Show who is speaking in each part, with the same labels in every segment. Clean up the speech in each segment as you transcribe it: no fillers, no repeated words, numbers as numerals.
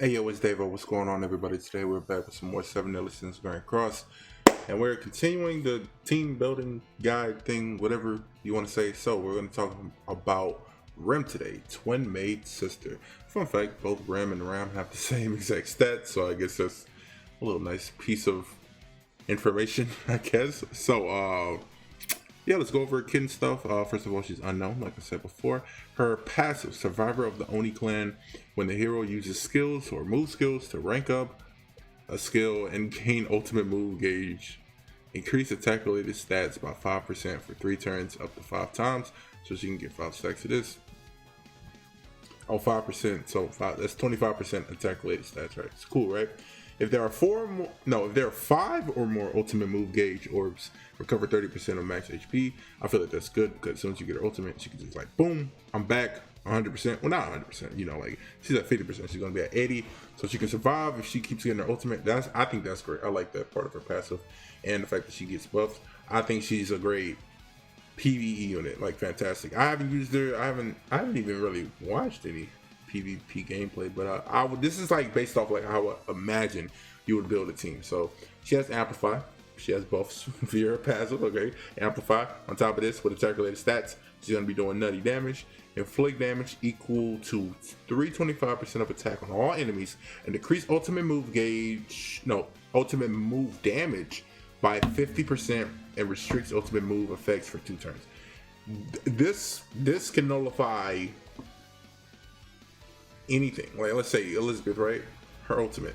Speaker 1: Hey yo, it's Davo. What's going on, everybody? Today we're back with some more 7 Lessons Grand Cross, and we're continuing the team building guide thing, whatever you want to say. So we're going to talk about REM today, twin maid sister. Fun fact: both REM and RAM have the same exact stats, so I guess that's a little nice piece of information, I guess. So yeah, let's go over Kin stuff. First of all, she's unknown, like I said before. Her passive, survivor of the Oni clan. When the hero uses skills or move skills to rank up a skill and gain ultimate move gauge, increase attack related stats by 5% for 3 turns up to 5 times. So she can get 5 stacks of this. Oh, 5%. So that's 25% attack related stats, right? It's cool, right? If there are if there are 5 or more ultimate move gauge orbs, recover 30% of max HP. I feel like that's good because as soon as you get her ultimate, she can just like boom, I'm back 100%. Well, not 100%. You know, like she's at 50%. She's gonna be at 80, so she can survive if she keeps getting her ultimate. I think that's great. I like that part of her passive, and the fact that she gets buffed. I think she's a great PvE unit, like fantastic. I haven't used her. I haven't even really watched any PvP gameplay, but this is like based off like how I imagine you would build a team. So she has Amplify, she has buffs via her passive. Okay, Amplify. On top of this, with attack related stats, she's gonna be doing nutty damage. Inflict damage equal to 325% of attack on all enemies, and decrease ultimate move damage by 50%, and restricts ultimate move effects for 2 turns. This can nullify anything. Like, let's say Elizabeth, right? Her ultimate.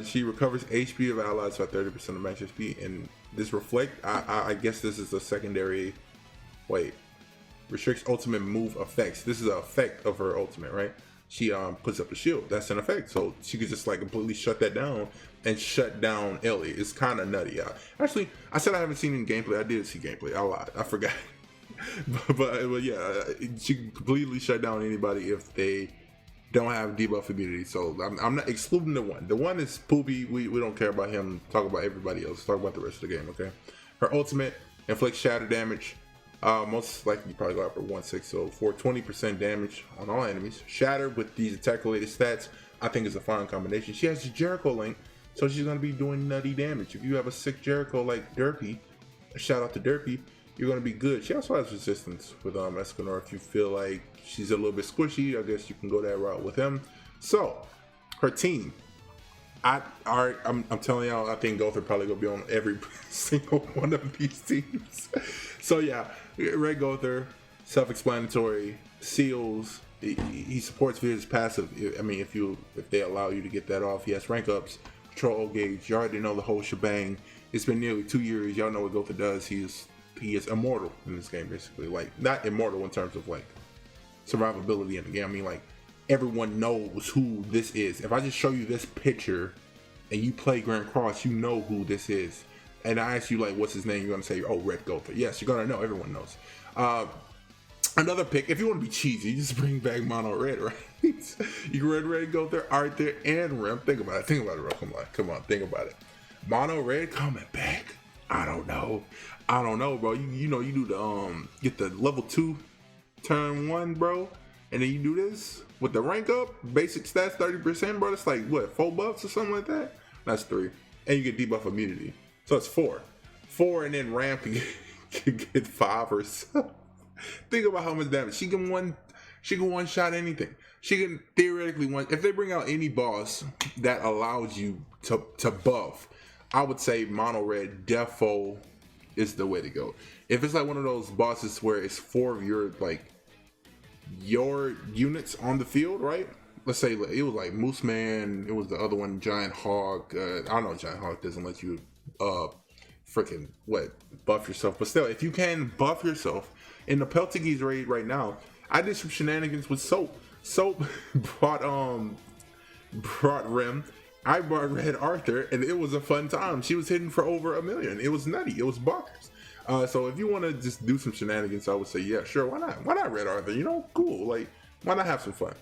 Speaker 1: She recovers HP of allies by 30% of max HP, and this I guess this is a secondary. Wait, restricts ultimate move effects. This is an effect of her ultimate, right? She puts up a shield. That's an effect, so she could just like completely shut that down and shut down Ellie. It's kind of nutty. Actually, I said I haven't seen any gameplay. I did see gameplay. I lied. I forgot. but yeah, she can completely shut down anybody if they don't have debuff immunity. So I'm not excluding the one. The one is poopy. We don't care about him. Talk about everybody else. Talk about the rest of the game. Okay. Her ultimate inflicts shatter damage. Most likely you probably go out for 1/6, so for 20% damage on all enemies. Shatter with these attack related stats, I think is a fine combination. She has Jericho link, so she's gonna be doing nutty damage. If you have a sick Jericho like Derpy, shout out to Derpy, you're gonna be good. She also has resistance with Escanor. If you feel like she's a little bit squishy, I guess you can go that route with him. So her team, I'm telling y'all, I think Gother probably gonna be on every single one of these teams. So yeah, Red Gother, self-explanatory, seals. He supports via his passive. I mean, if they allow you to get that off, he has rank ups, control gauge. You already know the whole shebang. It's been nearly 2 years. Y'all know what Gother does. He is immortal in this game, basically. Like, not immortal in terms of like survivability in the game. I mean, like, everyone knows who this is. If I just show you this picture and you play Grand Cross, you know who this is. And I ask you, like, what's his name? You're gonna say, oh, Red Gother. Yes, you're gonna know. Everyone knows. Another pick, if you want to be cheesy, just bring back Mono Red, right? You can Red Gother, Arthur, and Rem. Think about it. Think about it, bro. Come on. Think about it. Mono Red coming back. I don't know, bro. You know, you do the get the level 2 turn 1, bro, and then you do this with the rank up, basic stats 30%, bro. It's like what, 4 buffs or something like that. That's 3, and you get debuff immunity, so it's 4, and then Ram can get 5 or so. Think about how much damage she can one shot anything. She can theoretically if they bring out any boss that allows you to buff. I would say Mono Red Defo is the way to go. If it's like one of those bosses where it's 4 of your units on the field, right? Let's say it was like Moose Man, it was the other one, Giant Hog. I know Giant Hog doesn't let you freaking buff yourself, but still, if you can buff yourself in the Peltigi's raid right now, I did some shenanigans with Soap. Soap brought Rem. I brought Red Arthur, and it was a fun time. She was hitting for over 1 million. It was nutty. It was bonkers. So if you want to just do some shenanigans, I would say, yeah, sure. Why not? Why not Red Arthur? You know, cool. Like, why not have some fun?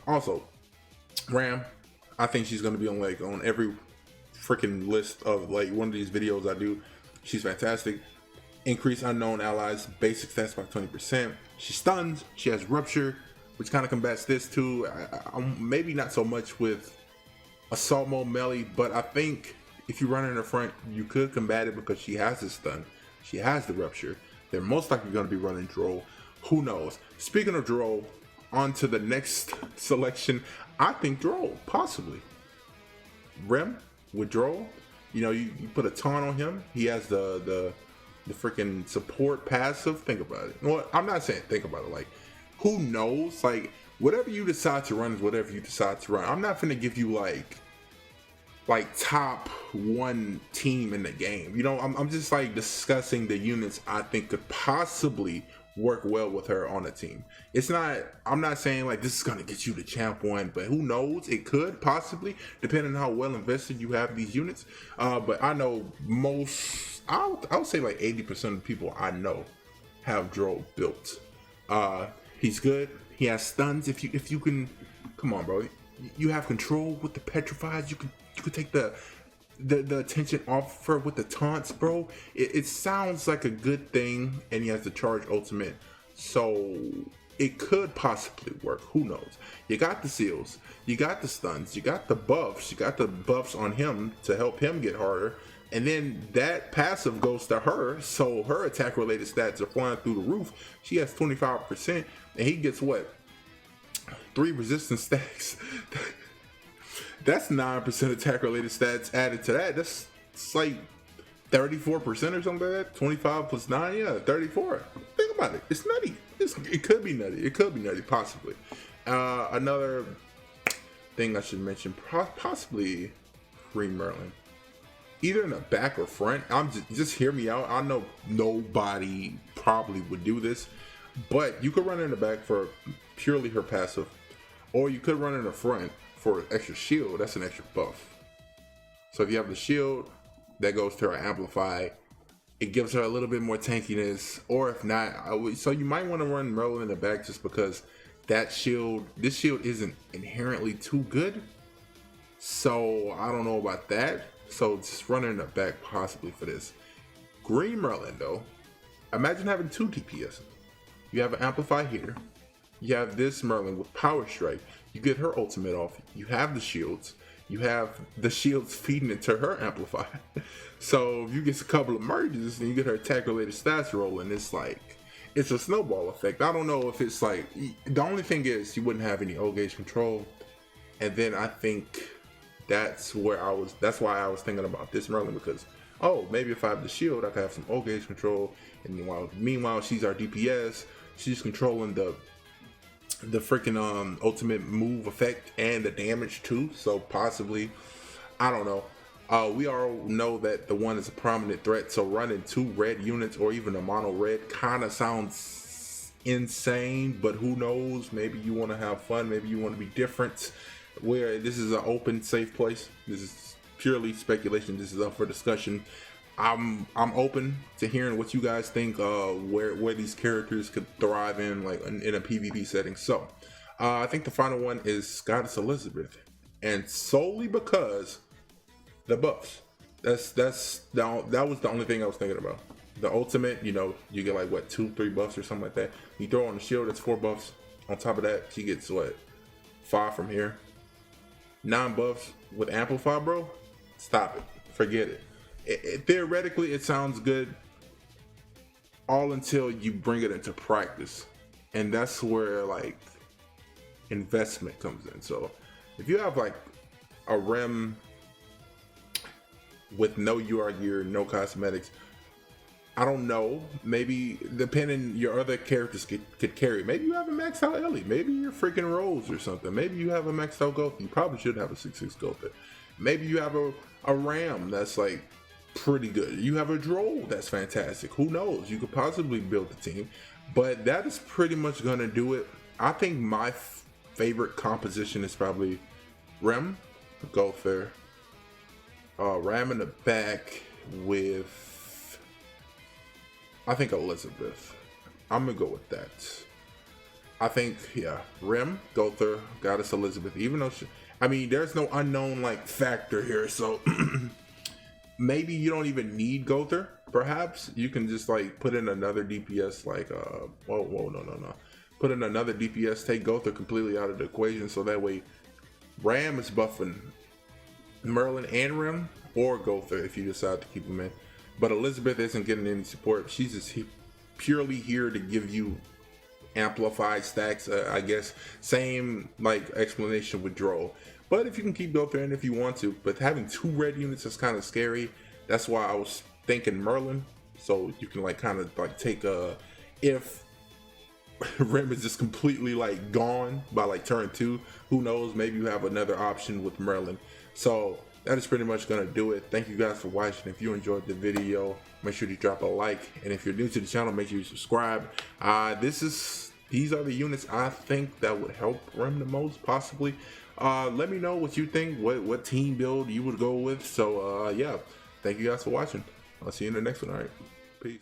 Speaker 1: Also, Ram, I think she's going to be on every freaking list of like one of these videos I do. She's fantastic. Increase unknown allies, basic stats by 20%. She stuns. She has rupture. which kind of combats this too. I'm maybe not so much with assault mode melee, but I think if you run in the front, you could combat it because she has the stun, she has the rupture. They're most likely going to be running Droll. Who knows? Speaking of Droll, on to the next selection. I think Droll, possibly. REM with Droll. You know, you put a taunt on him. He has the freaking support passive. Think about it. Well, I'm not saying think about it. Like, who knows? Like, whatever you decide to run is whatever you decide to run. I'm not finna give you like top one team in the game. You know, I'm just like discussing the units I think could possibly work well with her on a team. I'm not saying like this is gonna get you the champ one, but who knows? It could possibly, depending on how well invested you have these units. But I know I would say like 80% of the people I know have Droll built. He's good. He has stuns. If you can, come on, bro. You have control with the petrifies. You could take the attention off her with the taunts, bro. It sounds like a good thing, and he has the charge ultimate, so it could possibly work. Who knows? You got the seals, you got the stuns, you got the buffs, on him to help him get harder, and then that passive goes to her, so her attack related stats are flying through the roof. She has 25%, and he gets what? 3 resistance stacks. That's 9% attack related stats added to that. It's like 34% or something like that. 25 plus 9, yeah, 34. Think about it. It's nutty. It could be nutty. It could be nutty, possibly. Another thing I should mention, possibly Green Merlin. Either in the back or front. Just hear me out. I know nobody probably would do this, but you could run in the back for purely her passive, or you could run in the front for extra shield. That's an extra buff. So if you have the shield, that goes to her amplify. It gives her a little bit more tankiness, or if not, so you might want to run Merlin in the back just because this shield isn't inherently too good. So I don't know about that. So just run in the back possibly for this. Green Merlin though, imagine having 2 DPS. You have an amplify here. You have this Merlin with Power Strike. You get her ultimate off. You have the shields. You have the shields feeding into her amplify. So if you get a couple of merges and you get her attack related stats rolling, it's a snowball effect. I don't know if it's like, the only thing is you wouldn't have any O gauge control. And then I think that's why I was thinking about this Merlin, because maybe if I have the shield, I could have some O gauge control. And meanwhile she's our DPS. She's controlling the freaking ultimate move effect and the damage too, so possibly, I don't know. We all know that the one is a prominent threat, so running 2 red units or even a mono red kind of sounds insane, but who knows? Maybe you want to have fun, maybe you want to be different. Where this is an open, safe place. This is purely speculation. This is up for discussion. I'm open to hearing what you guys think, where these characters could thrive in, like in a PvP setting. So I think the final one is Goddess Elizabeth, and solely because the buffs. That was the only thing I was thinking about. The ultimate, you get like what, 2-3 buffs or something like that. You throw on the shield, that's 4 buffs. On top of that, she gets what, 5 from here. 9 buffs with amplify, bro. Stop it. Forget it. Theoretically, it sounds good all until you bring it into practice, and that's where like investment comes in. So if you have like a REM with no UR gear, no cosmetics, I don't know, maybe depending, your other characters could carry. Maybe you have a maxed out Ellie, maybe you're freaking Rose or something, maybe you have a maxed out Goth. You probably should have a 6/6 Goth. Maybe you have a Ram that's like pretty good. You have a Droll that's fantastic. Who knows? You could possibly build a team, but that is pretty much gonna do it. I think my favorite composition is probably Rem, Gother, Ram in the back with, I think, Elizabeth. I'm gonna go with that. I think, yeah, Rem, Gother, Goddess Elizabeth. Even though there's no unknown like factor here, so maybe you don't even need Gother. Perhaps you can just like put in another DPS like no. put in another DPS, take Gotha completely out of the equation, so that way Ram is buffing Merlin and Rem, or Gotha if you decide to keep them in. But Elizabeth isn't getting any support. She's just purely here to give you amplified stacks, I guess. Same like explanation with Droll. But if you can keep Gotha in if you want to, but having 2 red units is kind of scary. That's why I was thinking Merlin, so you can like kind of like take if Rem is just completely like gone by like turn 2, who knows, maybe you have another option with Merlin. So that is pretty much gonna do it. Thank you guys for watching. If you enjoyed the video, make sure to drop a like, and if you're new to the channel, make sure you subscribe. These are the units I think that would help Rem the most, possibly. Let me know what you think, what team build you would go with. So yeah, thank you guys for watching. I'll see you in the next one. All right, peace.